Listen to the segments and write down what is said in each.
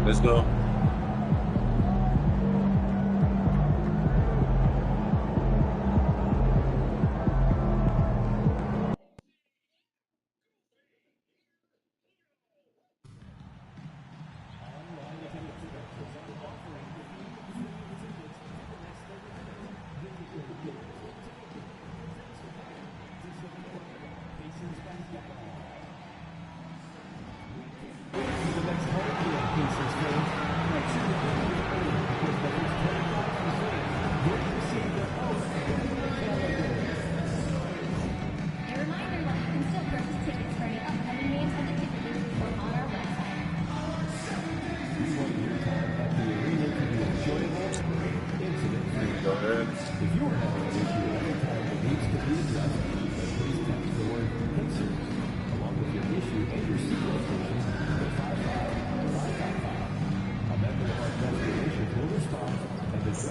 Let's go.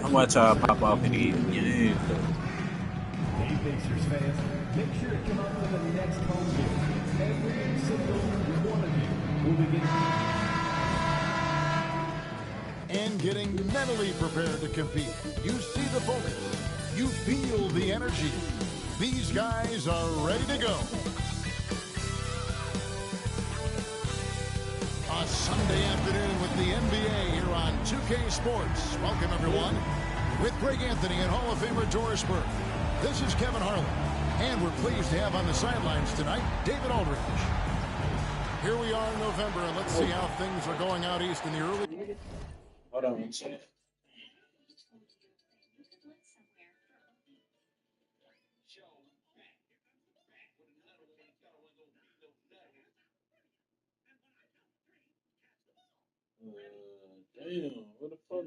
I'm gonna try to pop off and eat. Yeah. Hey, Pacers fans, make sure to come out to the next home game. Every single one of you will be getting... And getting mentally prepared to compete. You see the focus. You feel the energy. These guys are ready to go. A Sunday afternoon with the NBA here on 2K Sports. Welcome, everyone. With Greg Anthony and Hall of Famer Doris Burke. This is Kevin Harlan. And we're pleased to have on the sidelines tonight, David Aldridge. Here we are in November, and let's see how things are going out east in the early... Hold on one second. Damn, what the fuck?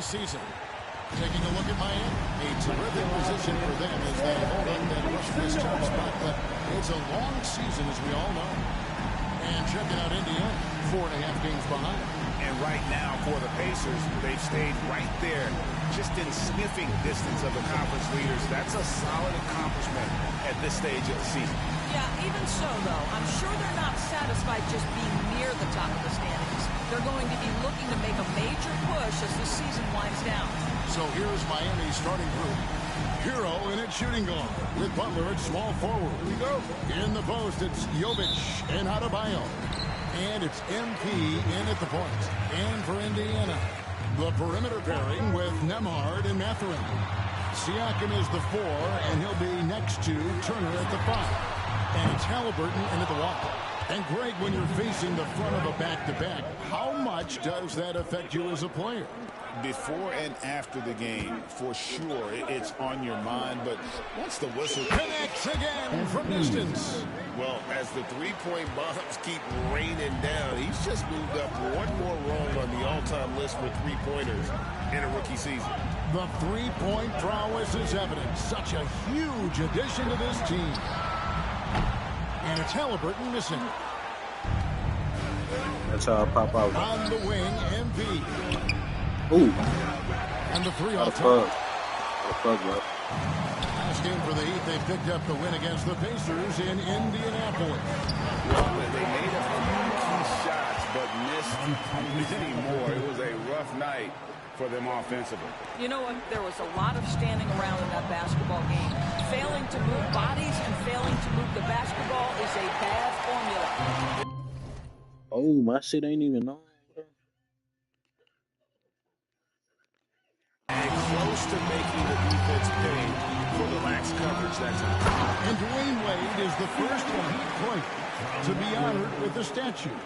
Season. Taking a look at Miami. A terrific position for them as they hold up that rush this top spot. But it's a long season, as we all know. And checking out Indiana, 4.5 games behind. And right now for the Pacers, they've stayed right there, just in sniffing distance of the conference leaders. That's a solid accomplishment at this stage of the season. Yeah, even so, though, I'm sure they're not satisfied just being near the top of the standings. They're going to be looking to make a major push as the season winds down. So here's Miami's starting group. Hero in its shooting guard, with Butler at small forward. Here we go. In the post, it's Jovic and Adebayo. And it's MP in at the point. And for Indiana, the perimeter pairing with Nembhard and Mathurin. Siakam is the 4, and he'll be next to Turner at the 5. And it's Halliburton in at the wall. And Greg, when you're facing the front of a back-to-back, how much does that affect you as a player? Before and after the game, for sure, it's on your mind. But once the whistle connects again from distance. Well, as the three-point bombs keep raining down, he's just moved up one more rung on the all-time list for three-pointers in a rookie season. The three-point prowess is evident. Such a huge addition to this team. And it's Halliburton missing. That's how I pop out. On the wing, MP. Ooh. And the 3 off top. Last game for the Heat, they picked up the win against the Pacers in Indianapolis. Well, they made a few key shots, but missed many more. It was a rough night for them offensively. You know what? There was a lot of standing around in that basketball game. Failing to move bodies and failing to move the basketball is a bad formula. Oh, my shit ain't even on. And close to making the defense pay for the lax coverage that time. And Dwayne Wade is the first Heat player to be honored with a statue.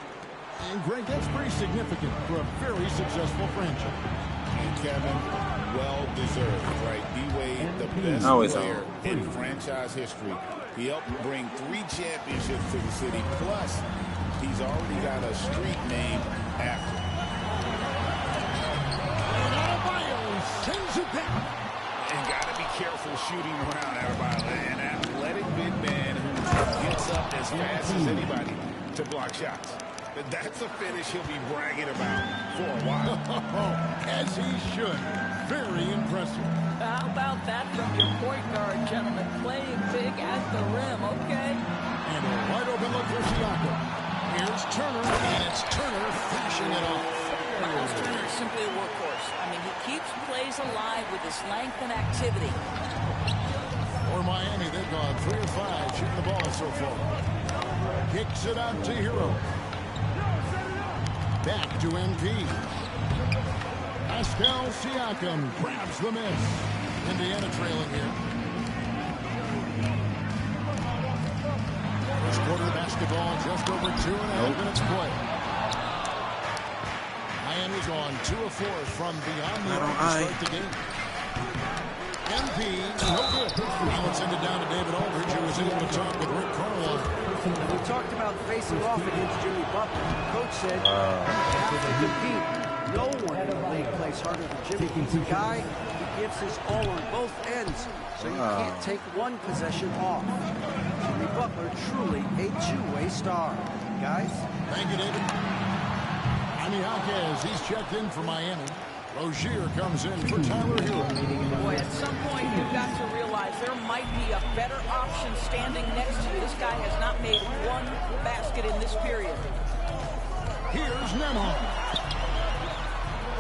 And Greg, that's pretty significant for a very successful franchise. And Kevin, well deserved, right? D-Wade, the best player in franchise history. He helped bring 3 championships to the city. Plus, he's already got a street named after him. And Adebayo sends it down. And got to be careful shooting around Adebayo. An athletic big man who gets up as fast as anybody to block shots. That's a finish he'll be bragging about for a while. As he should. Very impressive. How about that from your point guard, gentlemen? Playing big at the rim, okay? And a wide open look for Siakam. Here's Turner, and it's Turner finishing it off. Miles Turner is simply a workhorse. I mean, he keeps plays alive with his length and activity. For Miami, they've gone 3 of 5 shooting the ball so far. Kicks it out to Hero. Back to MP. Pascal Siakam grabs the miss. Indiana trailing here. First quarter of basketball, just over 2.5 minutes play. Miami's on 2 of 4 from beyond the arc to start the game. MP, no good. Now it's ended down to David Aldridge, who was able to talk with Rick Carlisle. We talked about facing off against Jimmy Butler. Coach said, you have to compete. No one in the league plays harder than Jimmy. He's a guy who gives his all on both ends, so you can't take one possession off. Jimmy Butler, truly a two-way star. Guys? Thank you, David. Jaime Jaquez, he's checked in for Miami. Rozier comes in for Tyler Hero. Boy, at some point you've got to realize there might be a better option standing next to you. This guy has not made one basket in this period. Here's Nembhard.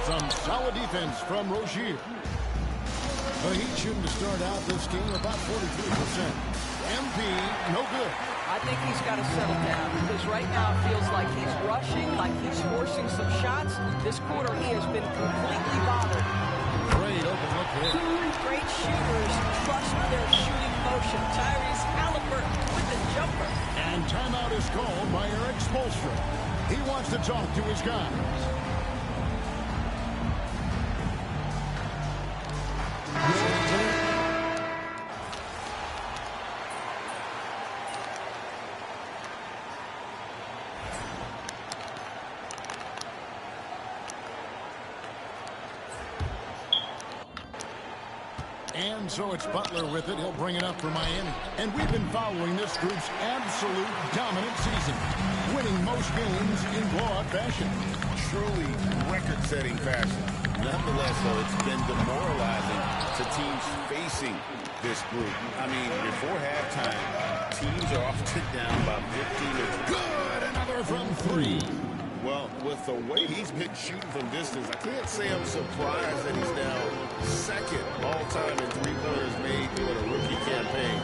Some solid defense from Rozier. The Heat shooting to start out this game about 43%. MP, no good. I think he's got to settle down because right now it feels like he's rushing, like he's forcing some shots. This quarter he has been completely bothered. Great open look here. Great shooters trust their shooting motion. Tyrese Halliburton with the jumper. And timeout is called by Eric Spoelstra. He wants to talk to his guys. And so it's Butler with it. He'll bring it up for Miami. And we've been following this group's absolute dominant season, winning most games in blowout fashion. Truly record-setting fashion. Nonetheless, though, it's been demoralizing to teams facing this group. I mean, before halftime, teams are often down by 15 or good. Another from 3. Well, with the way he's been shooting from distance, I can't say I'm surprised that he's now second all-time in three-pointers made in a rookie campaign.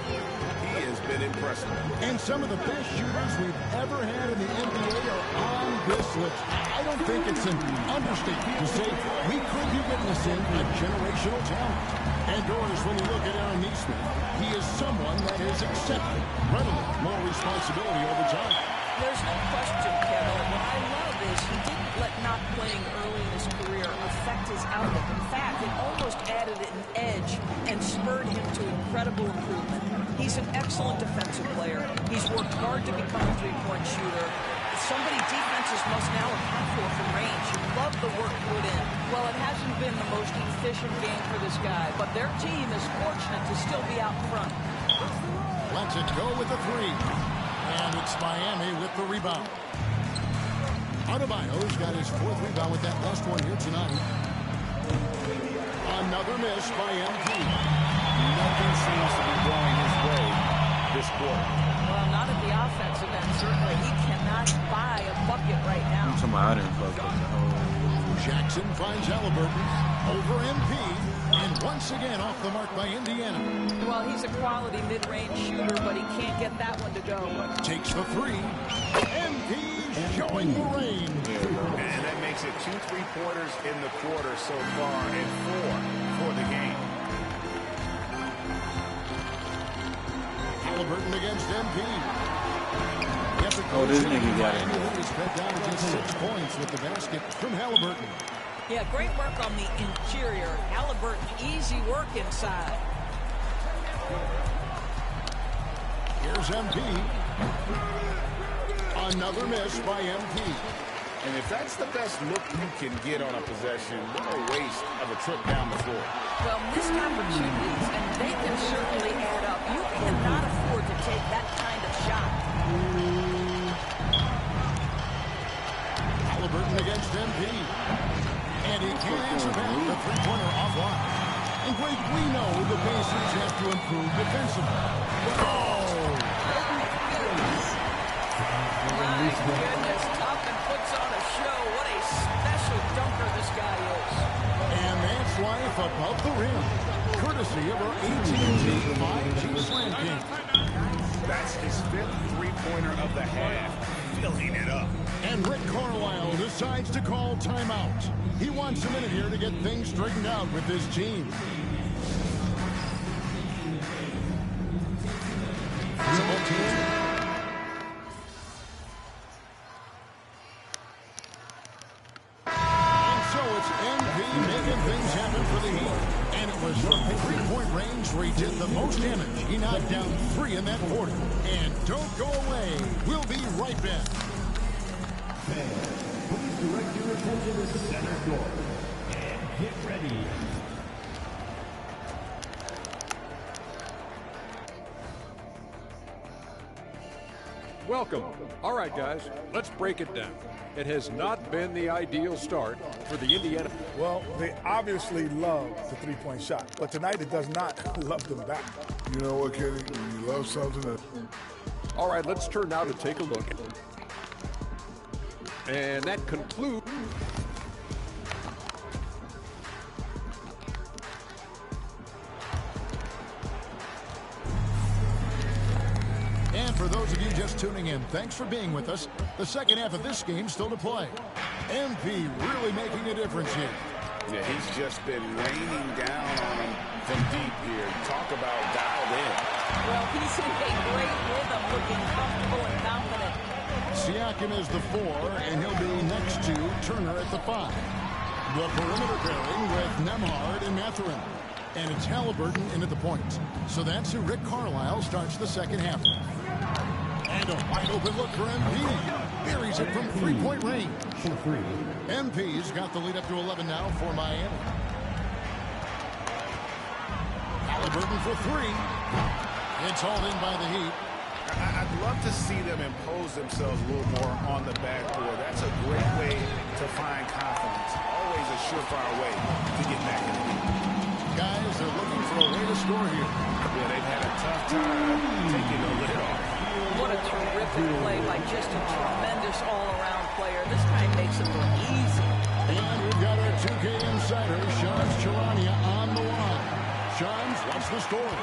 He has been impressive. And some of the best shooters we've ever had in the NBA are on this list. I don't think it's an understatement to say we could be witnessing a generational talent. And Doris, when you look at Aaron Neesmith, he is someone that has accepted readily more responsibility over time. There's no question, Kevin. What I love is he didn't let not playing early in his career affect his outlook. In fact, it almost added an edge and spurred him to incredible improvement. He's an excellent defensive player. He's worked hard to become a three-point shooter. Somebody defenses must now account for from range. You love the work put in. Well, it hasn't been the most efficient game for this guy, but their team is fortunate to still be out front. Lets it go with the 3. And it's Miami with the rebound. Adebayo's got his 4th rebound with that last one here tonight. Another miss by MP. Nothing seems to be going his way this quarter. Well, not at the offensive end, certainly. He cannot buy a bucket right now. Jackson finds Halliburton over MP. And once again off the mark by Indiana. Well, he's a quality mid-range shooter, but he can't get that one to go. Takes the 3. MP showing the range. And that makes it 2 3-pointers in the quarter so far and 4 for the game. Halliburton against MP. He has to Oh, this nigga got it. He's cut down to just 6 points with the basket from Halliburton. Yeah, great work on the interior. Halliburton, easy work inside. Here's MP. Another miss by MP. And if that's the best look you can get on a possession, what a waste of a trip down the floor. Well, missed opportunities, and they can certainly add up. You cannot afford to take that kind of shot. Halliburton against MP. And he can't answer back the three-pointer offline. And Greg, we know the Pacers have to improve defensively. My goodness, Toppin puts on a show. What a special dunker this guy is. And that's life above the rim, courtesy of our AT&T 5G Slam King. That's his 5th three-pointer of the half, filling it up. And Rick Carlisle decides to call timeout. He wants a minute here to get things straightened out with his team. Making things happen for the Heat. And it was from three-point range where he did the most damage. He knocked down 3 in that quarter. And don't go away. We'll be right back. Fans, please direct your attention to the center court. And get ready. Welcome. All right, guys, let's break it down. It has not been the ideal start for the Indiana. Well, they obviously love the three-point shot, but tonight it does not love them back. You know what, Kenny? When you love something that... All right, let's turn now to take a look. And that concludes... And for those of you just tuning in, thanks for being with us. The second half of this game still to play. MP really making a difference here. Yeah, he's just been raining down on him from deep here. Talk about dialed in. Well, he's in a great rhythm, looking comfortable and confident. Siakam is the 4, and he'll be next to Turner at the 5. The perimeter pairing with Nembhard and Mathurin. And it's Halliburton in at the point. So that's who Rick Carlisle starts the second half with. And a wide open look for MP. Buries it from three-point range. MP's got the lead up to 11 now for Miami. Halliburton for 3. It's hauled in by the Heat. I'd love to see them impose themselves a little more on the backboard. That's a great way to find confidence. Always a surefire way to get back in the lead. Guys, they're looking for a way to score here. Yeah, they've had a tough time taking the lid off. What a terrific play by just a tremendous all-around player. This guy makes it look easy. And we've got our 2K insider, Shams Charania, on the line. Shams, what's the score?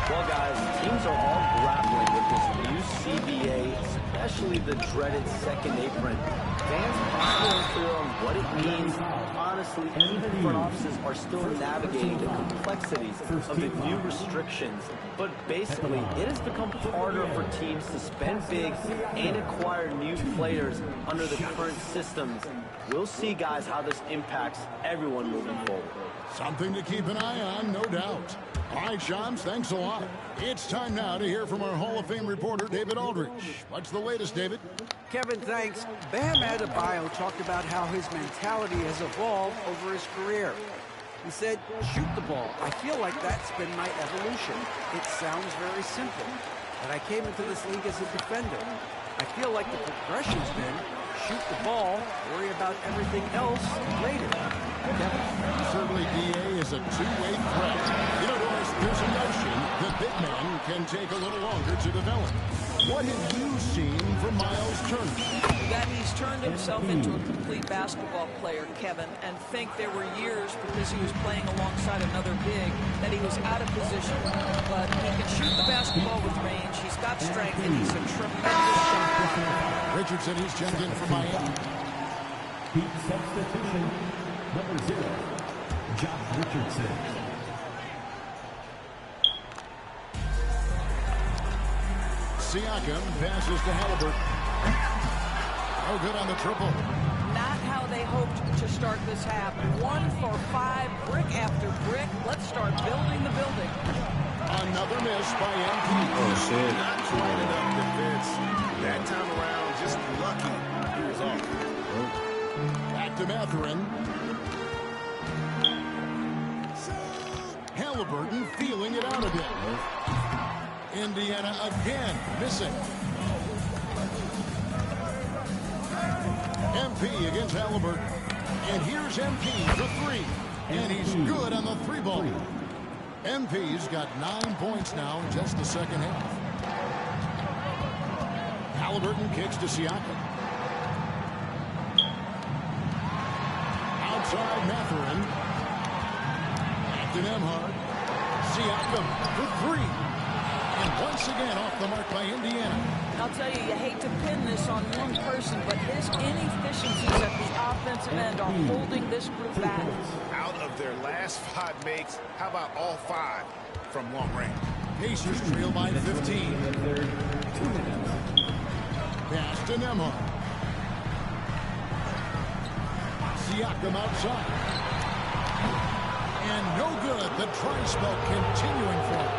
Well, guys, teams are all grappling with this new CBA, especially the dreaded second apron. Fans are unclear on what it means. Honestly, even front offices are still navigating the complexities of the new restrictions. But basically, it has become harder for teams to spend big and acquire new players under the current systems. We'll see, guys, how this impacts everyone moving forward. Something to keep an eye on, no doubt. All right, Shams, thanks a lot. It's time now to hear from our Hall of Fame reporter, David Aldridge. What's the latest, David? Kevin, thanks. Bam Adebayo talked about how his mentality has evolved over his career. He said, shoot the ball. I feel like that's been my evolution. It sounds very simple, but I came into this league as a defender. I feel like the progression's been shoot the ball, worry about everything else later. Kevin? Certainly, DA is a two-way threat. You know, Doris, there's a notion that big men can take a little longer to develop. What have you seen from Miles Turner? That he's turned himself into a complete basketball player, Kevin, and think there were years because he was playing alongside another big that he was out of position. But he can shoot the basketball with range. He's got strength, and he's a tremendous shot blocker. Richardson, he's checked in for Miami. Heat substitution, number 0, Josh Richardson. Siakam passes to Halliburton. No good on the triple. Not how they hoped to start this half. 1 for 5, brick after brick. Let's start building the building. Another miss by MP. Oh, shit. Not quite enough defense. That time around, just lucky. He was off. Back to Mathurin. Halliburton feeling it out a bit. Indiana again missing. MP against Halliburton. And here's MP for 3. And he's good on the 3-ball. MP's got 9 points now in just the second half. Halliburton kicks to Siakam. Outside Mathurin. Back to Nembhard. Siakam for 3. And once again off the mark by Indiana. I'll tell you, you hate to pin this on one person, but his inefficiencies at the offensive end are holding this group back. Out of their last 5 makes, how about all 5 from long range? Pacers trail by 15. Pass to Nembhard. Siakam outside. And no good. The try spell continuing for him.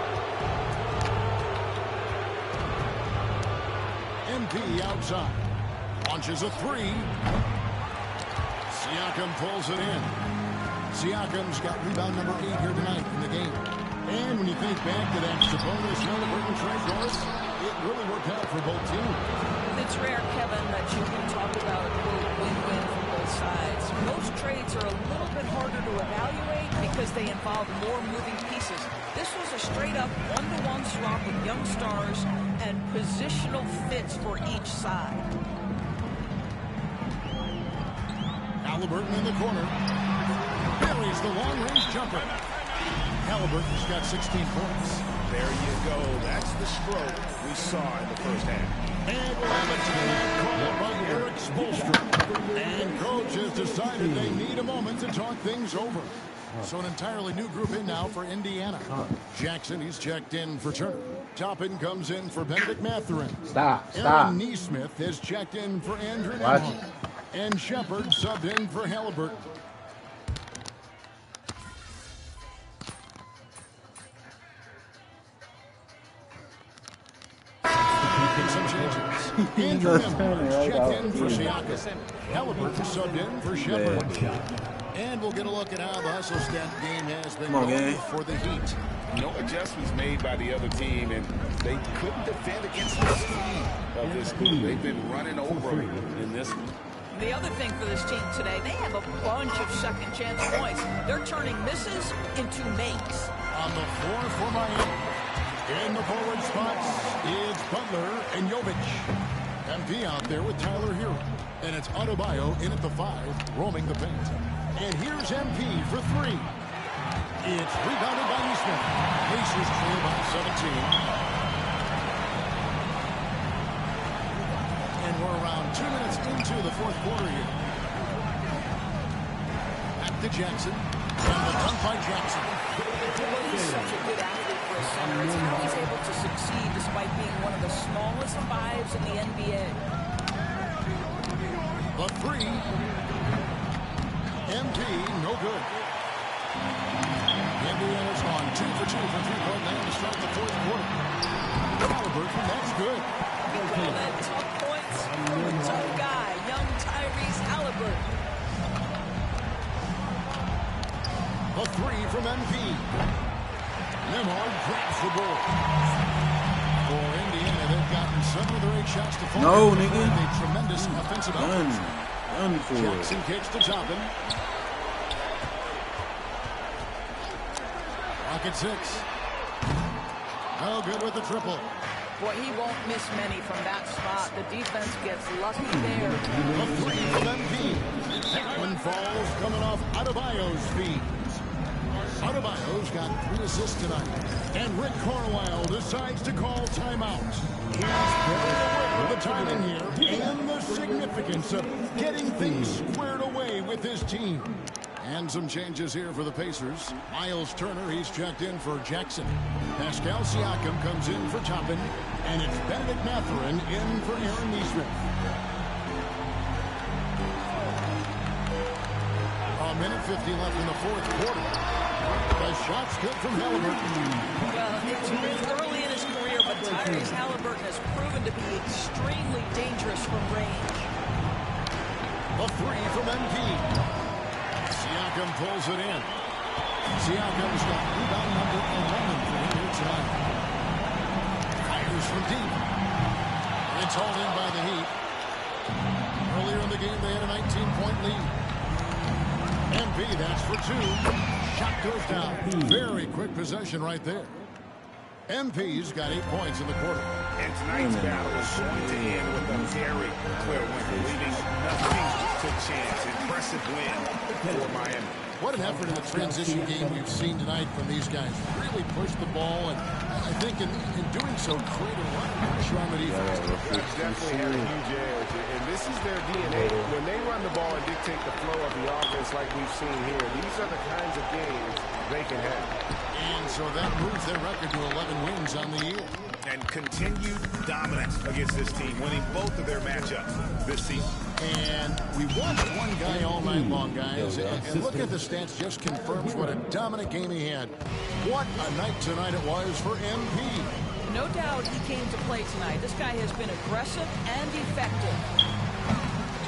MP outside. Launches a 3. Siakam pulls it in. Siakam's got rebound number 8 here tonight in the game. And when you think back to that Sabonis Halliburton trade, Doris, it really worked out for both teams. It's rare, Kevin, that you can talk about a win-win from both sides. Most trades are a little bit harder to evaluate because they involve more moving pieces. This was a straight-up one-to-one swap with young stars and positional fits for each side. Halliburton in the corner. Buries the long-range jumper. Halliburton's got 16 points. There you go. That's the stroke we saw in the first half. And we'll have a timeout called by Eric Spoelstra. And coach has decided they need a moment to talk things over. So an entirely new group in now for Indiana. Jackson, he's checked in for Turner. Toppin comes in for Benedict Mathurin. Stop. Aaron Neesmith has checked in for Andrew Nembhard. And Shepard subbed in for Halliburton. Some changes. Andrew Nembhard checked in for Siakam. Halliburton subbed in for Shepard. And we'll get a look at how the hustle stat game has been going for the Heat. No adjustments made by the other team, and they couldn't defend against the speed of this group. They've been running over them in this one. The other thing for this team today, they have a bunch of second chance points. They're turning misses into makes. On the floor for Miami. In the forward spots, it's Butler and Jovic. MP out there with Tyler Hero. And it's Adebayo in at the 5, roaming the paint. And here's MP for 3. It's rebounded by Neesmith. Pacers trail by 17. And we're around 2 minutes into the fourth quarter here. Back to Jackson. And the dunk by Jackson. He's such a good athlete for a center. It's how he's able to succeed despite being one of the smallest 5s in the NBA. The 3. MP, no good. Indiana's on 2 for 2 from 3-point land to start the fourth quarter. Halliburton, that's good. You call that tough points? Tough guy, young Tyrese Halliburton. The 3 from MP. Nembhard grabs the ball. For Indiana, they've gotten 7 of their 8 shots to fall. No, nigga. A tremendous offensive effort. Done for. Jackson kicks to Toppin. Rocket 6. No good with the triple. Boy, he won't miss many from that spot. The defense gets lucky there. The 3 from MP. That one falls coming off Adebayo's feet. Adebayo's got 3 assists tonight. And Rick Carlisle decides to call timeout. He's very aware of the timing here and the significance of getting things squared away with his team. And some changes here for the Pacers. Miles Turner, he's checked in for Jackson. Pascal Siakam comes in for Toppin. And it's Benedict Mathurin in for Aaron Nesmith. A minute 50 left in the fourth quarter. The shot's good from Halliburton. Well, it's been early in his career, but Tyrese Halliburton has proven to be extremely dangerous from range. A three from MP. Siakam pulls it in. Siakam's got rebound number 11 for him here tonight. Fires from deep. It's hauled in by the Heat. Earlier in the game, they had a 19-point lead. MP, that's for two. Shot goes down. Very quick possession right there. MP's got 8 points in the quarter. And tonight's battle is going to end with a very clear win, leaving nothing to chance. Impressive win for Miami. What an effort in the transition game we've seen tonight from these guys. Really pushed the ball, and I think in doing so, created a lot of pressure on the defense. That's definitely had a huge edge, and this is their DNA. When they run the ball and dictate the flow of the offense like we've seen here, these are the kinds of games they can have. And so that moves their record to 11 wins on the year. And continued dominance against this team, winning both of their matchups this season. And we watched one guy all night long, guys. And look at the stats, just confirms what a dominant game he had. What a night tonight it was for MP. No doubt he came to play tonight. This guy has been aggressive and effective.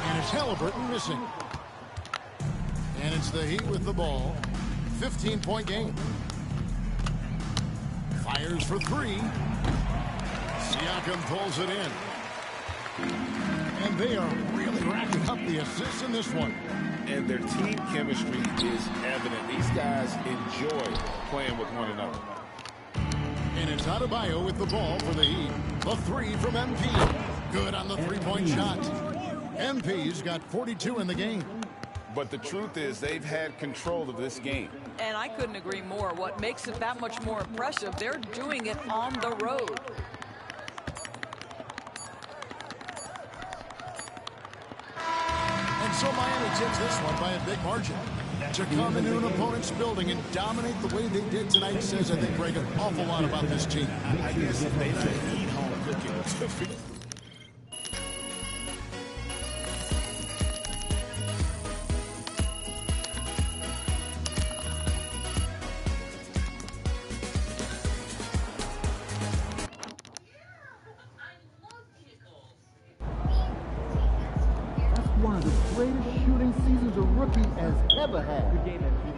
And it's Halliburton missing. And it's the Heat with the ball. 15-point game. Fires for three. Siakam pulls it in. And they are really racking up the assists in this one. And their team chemistry is evident. These guys enjoy playing with one another. And it's Adebayo with the ball for the Heat. The three from MP. Good on the three-point shot. MP's got 42 in the game. But the truth is they've had control of this game. And I couldn't agree more. What makes it that much more impressive, they're doing it on the road. And so Miami takes this one by a big margin. To come into an opponent's building and dominate the way they did tonight says, I think, Greg, an awful lot about this team. I guess if they don't eat home cooking. One of the greatest shooting seasons a rookie has ever had. Good game, MVP.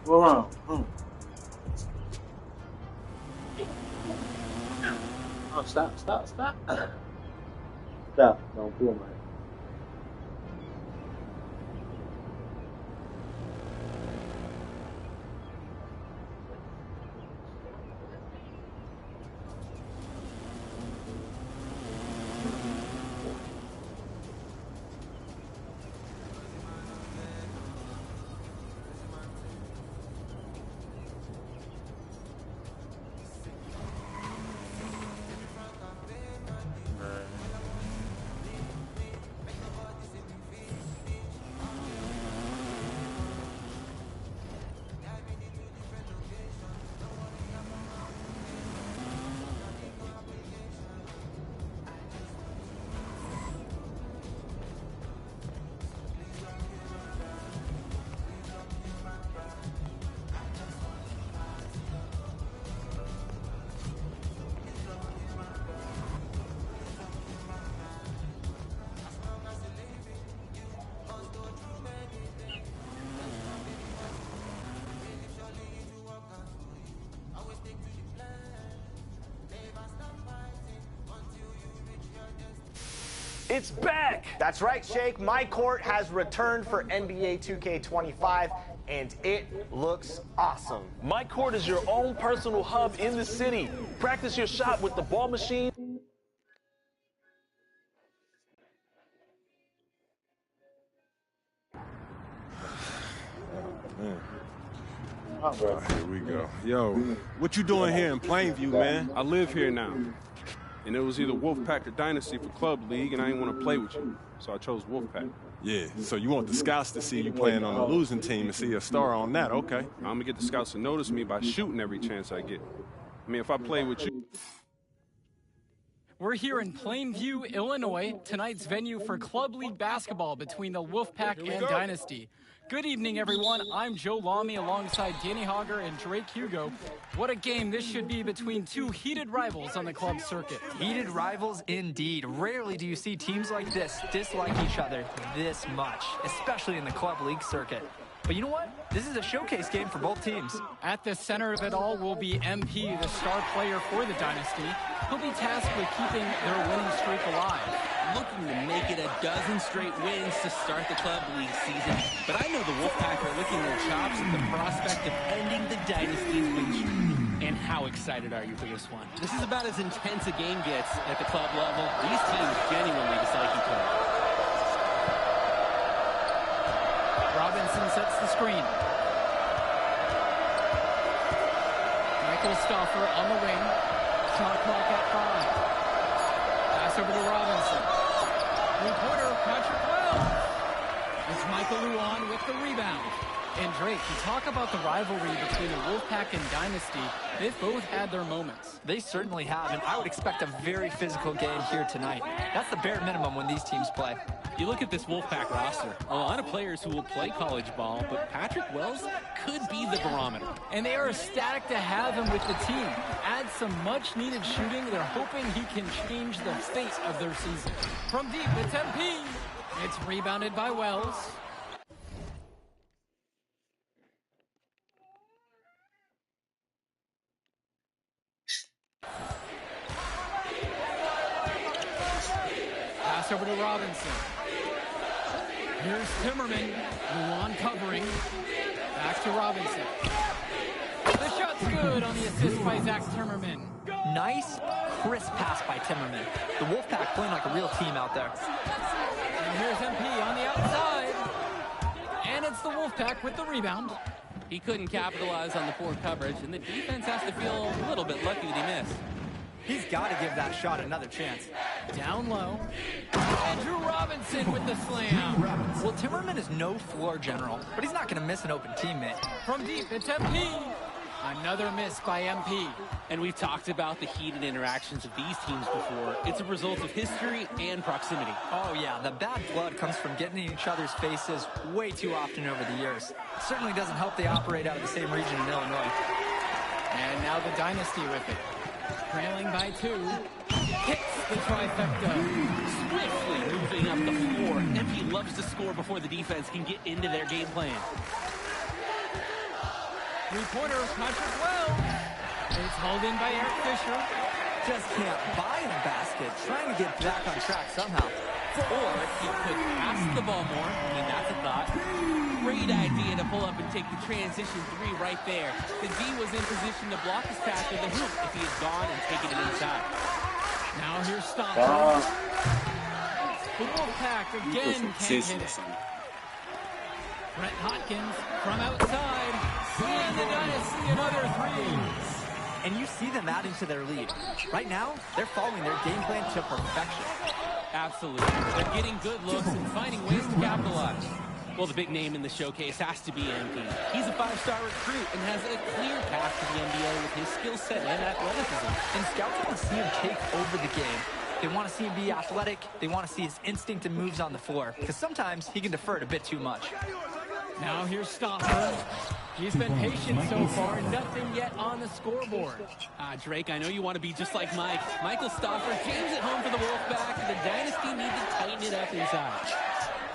Go around. Oh, stop. Stop. Don't pull my. It's back! That's right, Shake. My court has returned for NBA 2K25, and it looks awesome. My court is your own personal hub in the city. Practice your shot with the ball machine. Here we go. Yo, what you doing here in Plainview, man? I live here now. And it was either Wolfpack or Dynasty for Club League, and I didn't want to play with you. So I chose Wolfpack. Yeah, so you want the scouts to see you playing on a losing team and see a star on that, okay. I'm going to get the scouts to notice me by shooting every chance I get. I mean, if I play with you... We're here in Plainview, Illinois, tonight's venue for Club League basketball between the Wolfpack and Dynasty. Good evening, everyone. I'm Joe Lamy alongside Danny Hogger and Drake Hugo. What a game this should be between two heated rivals on the club circuit. Heated rivals indeed. Rarely do you see teams like this dislike each other this much, especially in the club league circuit. But you know what? This is a showcase game for both teams. At the center of it all will be MP, the star player for the Dynasty. He'll be tasked with keeping their winning streak alive. Looking to make it a dozen straight wins to start the club league season. But I know the Wolfpack are licking their chops at the prospect of ending the Dynasty's win streak. And how excited are you for this one? This is about as intense a game gets at the club level. These teams genuinely dislike each other. Robinson sets the screen. Michael Stauffer on the wing. Shot clock at 5. Pass over to Robinson. Three-pointer, Patrick Wells. It's Michael Luan with the rebound. And Drake, you talk about the rivalry between the Wolfpack and Dynasty. They've both had their moments. They certainly have, and I would expect a very physical game here tonight. That's the bare minimum when these teams play. You look at this Wolfpack roster, a lot of players who will play college ball, but Patrick Wells could be the barometer. And they are ecstatic to have him with the team. Add some much-needed shooting. They're hoping he can change the fate of their season. From deep, it's MP. It's rebounded by Wells. Pass over to Robinson. Here's Timmerman. Luan covering. Back to Robinson. The shot's good on the assist by Zach Timmerman. Nice, crisp pass by Timmerman. The Wolfpack playing like a real team out there. And here's MP on the outside. And it's the Wolfpack with the rebound. He couldn't capitalize on the poor coverage, and the defense has to feel a little bit lucky that he missed. He's got to give that shot another chance. Down low. Andrew Robinson with the slam. Well, Timmerman is no floor general, but he's not going to miss an open teammate. From deep, it's MP. Another miss by MP. And we've talked about the heated interactions of these teams before. It's a result of history and proximity. Oh, yeah. The bad blood comes from getting in each other's faces way too often over the years. It certainly doesn't help they operate out of the same region in Illinois. And now the Dynasty with it. Trailing by 2. Hits the trifecta. Swiftly moving up the floor. MP loves to score before the defense can get into their game plan. Three-pointer, Patrick Wells. It's hauled in by Eric Fisher. Just can't buy the basket. Trying to get back on track somehow. Or he could pass the ball more. I mean, that's a thought. Great idea to pull up and take the transition three right there. The D was in position to block his pass with the hoop if he had gone and taken it inside. Now here's Stockton. The Wolfpack again can't hit it. Brett Hotkins from outside. And the Dynasty another three. And you see them adding to their lead. Right now, they're following their game plan to perfection. Absolutely. They're getting good looks and finding ways to capitalize. Well, the big name in the showcase has to be MP. He's a five-star recruit and has a clear path to the NBA with his skill set and athleticism. And scouts want to see him take over the game. They want to see him be athletic. They want to see his instinct and moves on the floor. Because sometimes he can defer it a bit too much. Now here's Stopper. He's been patient so far, nothing yet on the scoreboard. Drake, I know you want to be just like Mike. Michael Stoffer, James at home for the Wolfpack. The Dynasty need to tighten it up inside.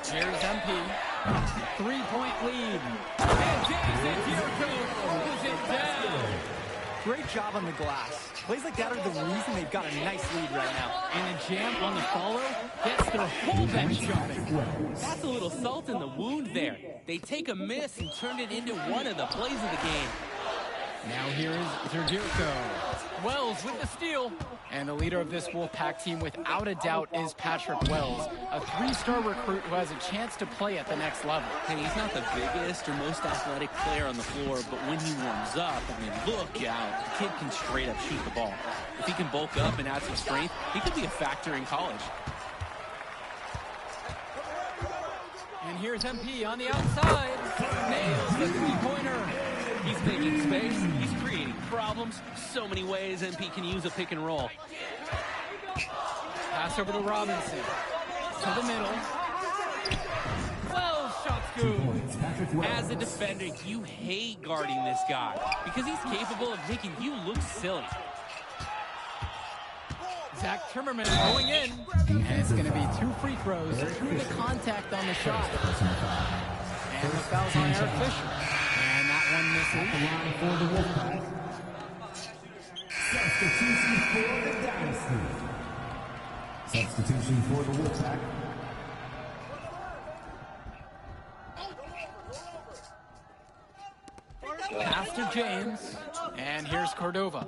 Here's MP. Three-point lead. And James and Jericho pulls it down. Great job on the glass. Plays like that are the reason they've got a nice lead right now. And a jam on the follow gets their whole bench jumping. That's a little salt in the wound there. They take a miss and turn it into one of the plays of the game. Now here is Zerdirko. Wells with the steal. And the leader of this Wolfpack team, without a doubt, is Patrick Wells, a three-star recruit who has a chance to play at the next level. And he's not the biggest or most athletic player on the floor, but when he warms up, I mean, look out. The kid can straight up shoot the ball. If he can bulk up and add some strength, he could be a factor in college. And here's MP on the outside. Nails the three-pointer. He's making space. He's creating problems. So many ways MP can use a pick and roll. Pass over to Robinson. To the middle. Well, shot's good. As a defender, you hate guarding this guy because he's capable of making you look silly. Zach Trimmerman going in. And it's going to be 2 free throws through the contact on the shot. And the foul's on Eric Fisher. And that one misses. For the Wolfpack. Substitution for the Dynasty. Substitution for the Wolfpack. Pass to James. And here's Cordova.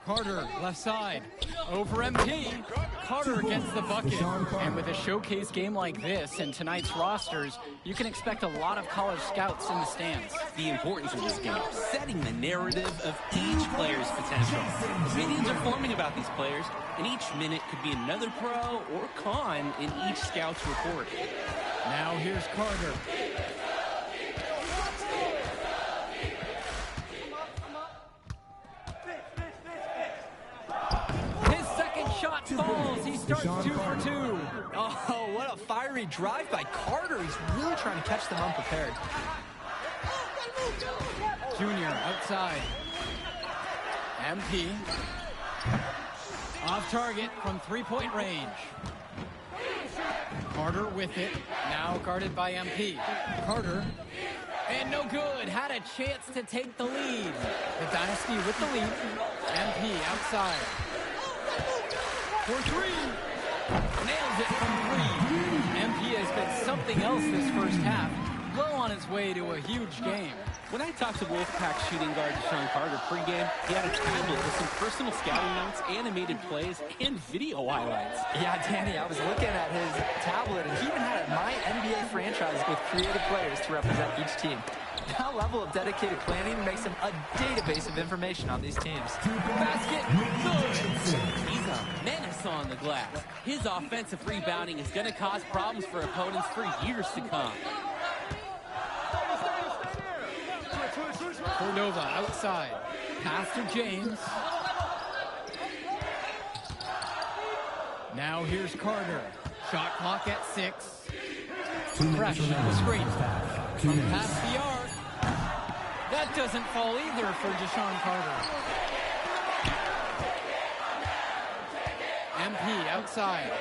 Carter, left side. Over MP. Carter gets the bucket. And with a showcase game like this and tonight's rosters, you can expect a lot of college scouts in the stands. The importance of this game, setting the narrative of each player's potential. Opinions are forming about these players, and each minute could be another pro or con in each scout's report. Now here's Carter. Shot falls. He starts 2 for 2. Oh, what a fiery drive by Carter. He's really trying to catch them unprepared. Junior outside. MP. Off target from 3-point range. Carter with it. Now guarded by MP. Carter. And no good. Had a chance to take the lead. The Dynasty with the lead. MP outside. For 3. Nails it from 3. MP has been something else this first half. Well on his way to a huge game. When I talked to Wolfpack shooting guard Deshaun Carter pregame, he had a tablet with some personal scouting notes, animated plays, and video highlights. Yeah, Danny, I was looking at his tablet, and he even had a My NBA franchise with creative players to represent each team. That level of dedicated planning makes him a database of information on these teams. Basket, good. He's a menace on the glass. His offensive rebounding is going to cause problems for opponents for years to come. Cordova outside. Pass to James. Now here's Carter. Shot clock at 6. Fresh, the screen. From past the arc. That doesn't fall either for Deshaun Carter. MP outside.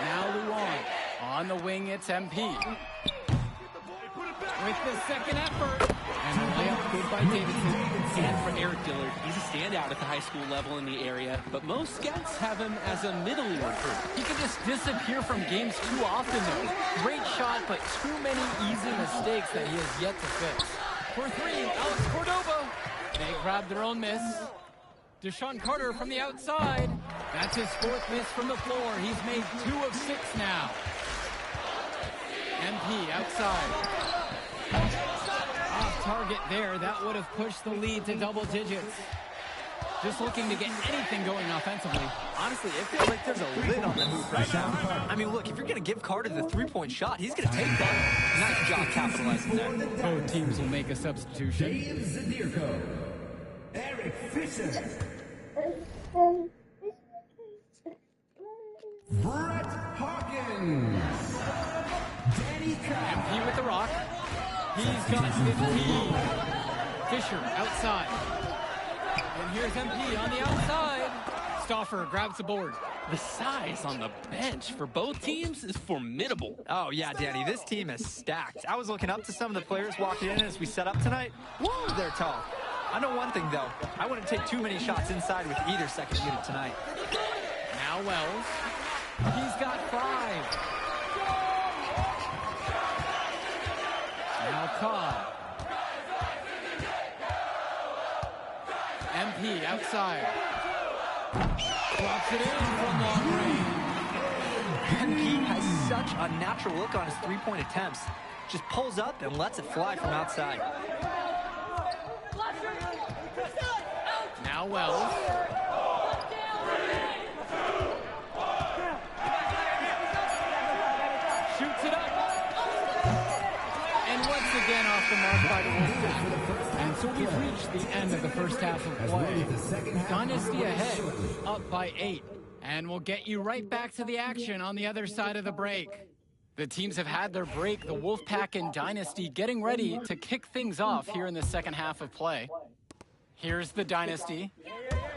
Now Luan. On the wing, it's MP. with the second effort. And the layup good by Davidson. And for Eric Dillard, he's a standout at the high school level in the area, but most scouts have him as a middling recruit. He can just disappear from games too often, though. Great shot, but too many easy mistakes that he has yet to fix. For three, Alex Cordova. They grab their own miss. Deshaun Carter from the outside. That's his fourth miss from the floor. He's made 2 of 6 now. MP outside. Off target there. That would have pushed the lead to double digits. Just looking to get anything going offensively. Honestly, it feels like there's a lid on the hoop right now. I mean, look, if you're going to give Carter the three-point shot, he's going to take that. Nice job capitalizing there. Both teams will make a substitution. Dave Zadirko. Eric Fisher. Brett Hawkins. Danny Cobb. MP with the rock. He's got 15. Fisher outside. And here's MP on the outside. Stauffer grabs the board. The size on the bench for both teams is formidable. Oh, yeah, Danny, this team is stacked. I was looking up to some of the players walking in as we set up tonight. Whoa, they're tall. I know one thing, though. I wouldn't take too many shots inside with either second unit tonight. Now Wells. He's got 5. Now Cobb. MP outside. Drops it in from long range. MP has such a natural look on his three-point attempts. Just pulls up and lets it fly from outside. Now Wells. Shoots it up. And once again off the mark by the Wolfpack. And so we've reached the end of the first half of play. Dynasty ahead, up by 8. And we'll get you right back to the action on the other side of the break. The teams have had their break, the Wolfpack and Dynasty getting ready to kick things off here in the second half of play. Here's the Dynasty.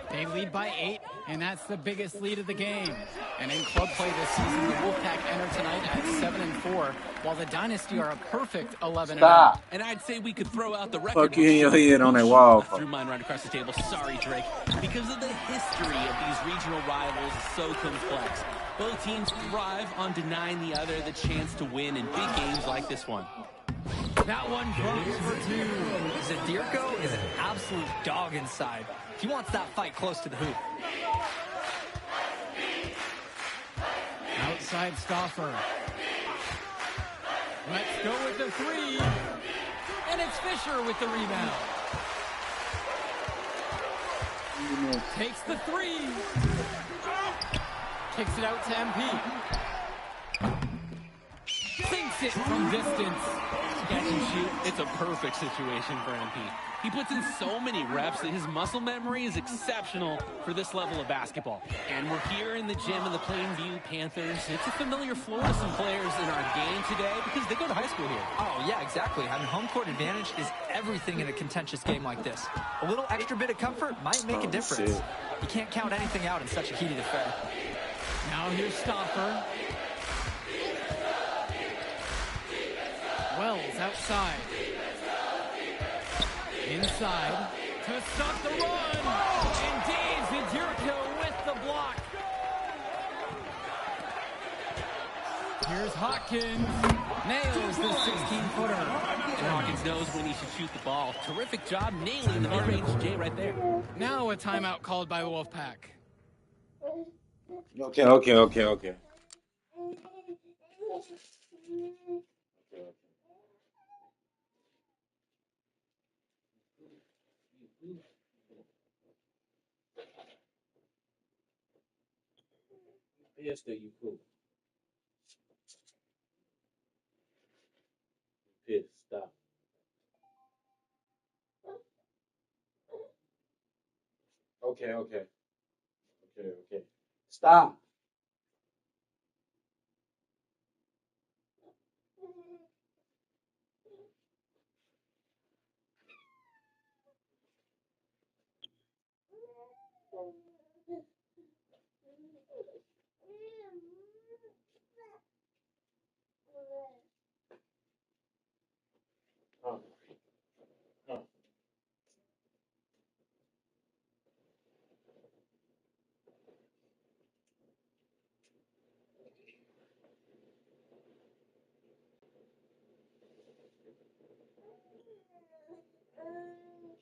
They lead by 8, and that's the biggest lead of the game. And in club play this season, the Wolfpack enter tonight at 7-4, while the Dynasty are a perfect 11-0. Stop. And I'd say we could throw out the record. Fuck you in your head on that wall. I threw mine right across the table. Sorry, Drake. Because of the history of these regional rivals is so complex. Both teams thrive on denying the other the chance to win in big games like this one. That one drops for 2. Zadirko is an absolute dog inside. He wants that fight close to the hoop. Outside Stauffer. Let's go with the 3. And it's Fisher with the rebound. Takes the 3. Kicks it out to MP. Sinks it from distance. Catch and shoot. It's a perfect situation for MP. He puts in so many reps that his muscle memory is exceptional for this level of basketball. And we're here in the gym of the Plainview Panthers. It's a familiar floor to some players in our game today because they go to high school here. Oh, yeah, exactly. Having home court advantage is everything in a contentious game like this. A little extra bit of comfort might make a difference. Shit. You can't count anything out in such a heated affair. Now here's Stauffer. Wells outside. Inside to stop the run. And Dave Zadirko with the block. Here's Hawkins. Nails the 16-footer. And Hawkins knows when he should shoot the ball. Terrific job nailing the mid-range J right there. Now a timeout called by the Wolfpack. Okay. Pissed at you, cool. Pissed. Stop. Okay. Stop.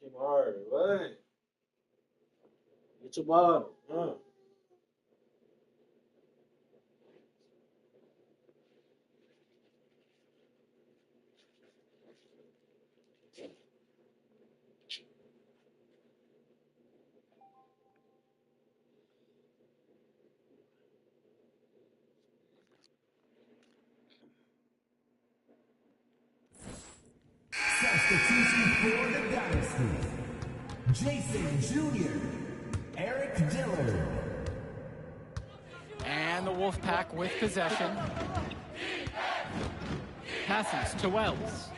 Came hard. What? Get your ball. Substitution for the Dynasty. Jason Jr., Eric Dillard. And the Wolfpack with possession. Passes to Wells.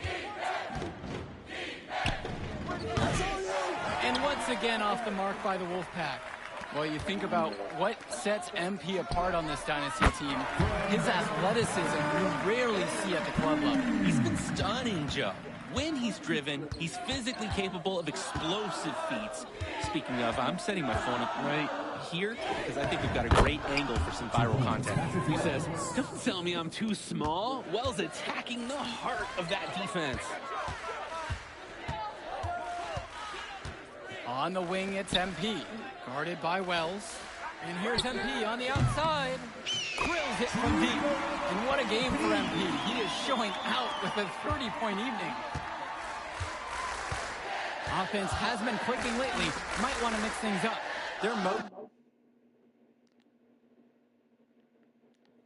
And once again off the mark by the Wolfpack. Well, you think about what sets MP apart on this Dynasty team. His athleticism you rarely see at the club level. He's been stunning, Joe. When he's driven, he's physically capable of explosive feats. Speaking of, I'm setting my phone up right here because I think we've got a great angle for some viral content. He says, don't tell me I'm too small. Wells attacking the heart of that defense. On the wing, it's MP, guarded by Wells. And here's MP on the outside. Drills it from deep. And what a game for MP. He is showing out with a 30-point evening. Offense has been clicking lately. Might want to mix things up. Their